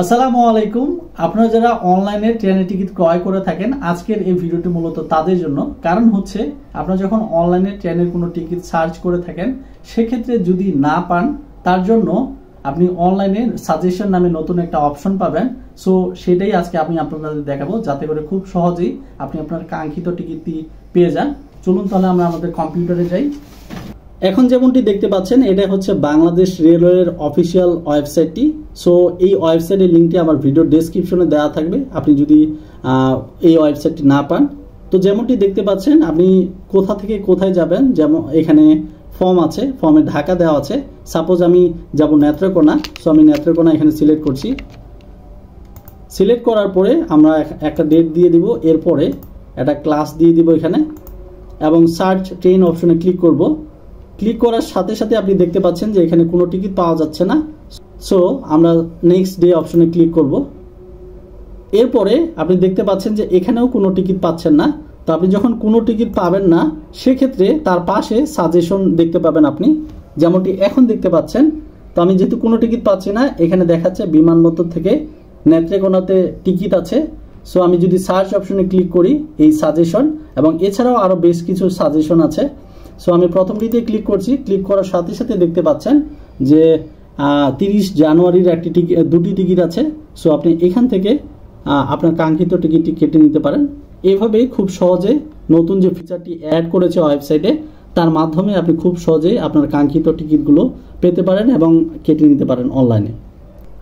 আসসালামু আলাইকুম। আপনারা যারা অনলাইনে ট্রেনের টিকিট ক্রয় করে থাকেন, আজকের এই ভিডিওটি মূলত তাদের জন্য। কারণ হচ্ছে, আপনারা যখন অনলাইনে ট্রেনের কোনো টিকিট সার্চ করে থাকেন, সেক্ষেত্রে যদি না পান, তার জন্য আপনি অনলাইনে সাজেশন নামে নতুন একটা অপশন পাবেন। সো সেটাই আজকে আমি আপনাদের দেখাবো, যাতে করে খুব সহজেই আপনি আপনার কাঙ্ক্ষিত টিকিটটি পেয়ে যান। চলুন তাহলে আমরা আমাদের কম্পিউটারে যাই। এখন যেমনটি দেখতে পাচ্ছেন, এটা হচ্ছে বাংলাদেশ রেলওয়ের অফিসিয়াল ওয়েবসাইটটি। সো এই ওয়েবসাইটের লিঙ্কটি আমার ভিডিও ডেসক্রিপশনে দেওয়া থাকবে, আপনি যদি এই ওয়েবসাইটটি না পান। তো যেমনটি দেখতে পাচ্ছেন, আপনি কোথা থেকে কোথায় যাবেন, যেমন এখানে ফর্ম আছে, ফর্মে ঢাকা দেওয়া আছে। সাপোজ আমি যাব নেত্রকোনা, সো আমি নেত্রকোনা এখানে সিলেক্ট করছি। সিলেক্ট করার পরে আমরা একটা ডেট দিয়ে দিব, এরপরে একটা ক্লাস দিয়ে দিব এখানে, এবং সার্চ ট্রেন অপশনে ক্লিক করব। ক্লিক করার সাথে সাথে আপনি দেখতে পাচ্ছেন যে এখানে কোনো টিকিট পাওয়া যাচ্ছে না। সো আমরা নেক্সট ডে অপশনে ক্লিক করব। এরপরে আপনি দেখতে পাচ্ছেন যে এখানেও কোনো টিকিট পাচ্ছেন না। তো আপনি যখন কোনো টিকিট পাবেন না, সেক্ষেত্রে তার পাশে সাজেশন দেখতে পাবেন আপনি, যেমনটি এখন দেখতে পাচ্ছেন। তো আমি যেহেতু কোনো টিকিট পাচ্ছি না, এখানে দেখাচ্ছে বিমানবন্দর থেকে নেত্রকোনাতে টিকিট আছে। সো আমি যদি সার্চ অপশনে ক্লিক করি, এই সাজেশন এবং এছাড়াও আরও বেশ কিছু সাজেশন আছে। সো আমি প্রথমটিতে ক্লিক করছি। ক্লিক করার সাথে সাথে দেখতে পাচ্ছেন যে 30 জানুয়ারির দুটি টিকিট আছে। সো আপনি এখান থেকে আপনার কাঙ্ক্ষিত টিকিটটি কেটে নিতে পারেন। এভাবে খুব সহজে নতুন যে ফিচারটি অ্যাড করেছে ওয়েবসাইটে, তার মাধ্যমে আপনি খুব সহজেই আপনার কাঙ্ক্ষিত টিকিটগুলো পেতে পারেন এবং কেটে নিতে পারেন অনলাইনে।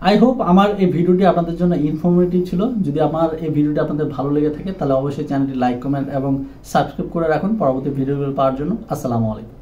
আই হোপ আমার এই ভিডিওটি আপনাদের জন্য ইনফরমেটিভ ছিল। যদি আমার এই ভিডিওটি আপনাদের ভালো লেগে থাকে, তাহলে অবশ্যই চ্যানেলটি লাইক, কমেন্ট এবং সাবস্ক্রাইব করে রাখুন পরবর্তী ভিডিওগুলো পাওয়ার জন্য। আসসালামু আলাইকুম।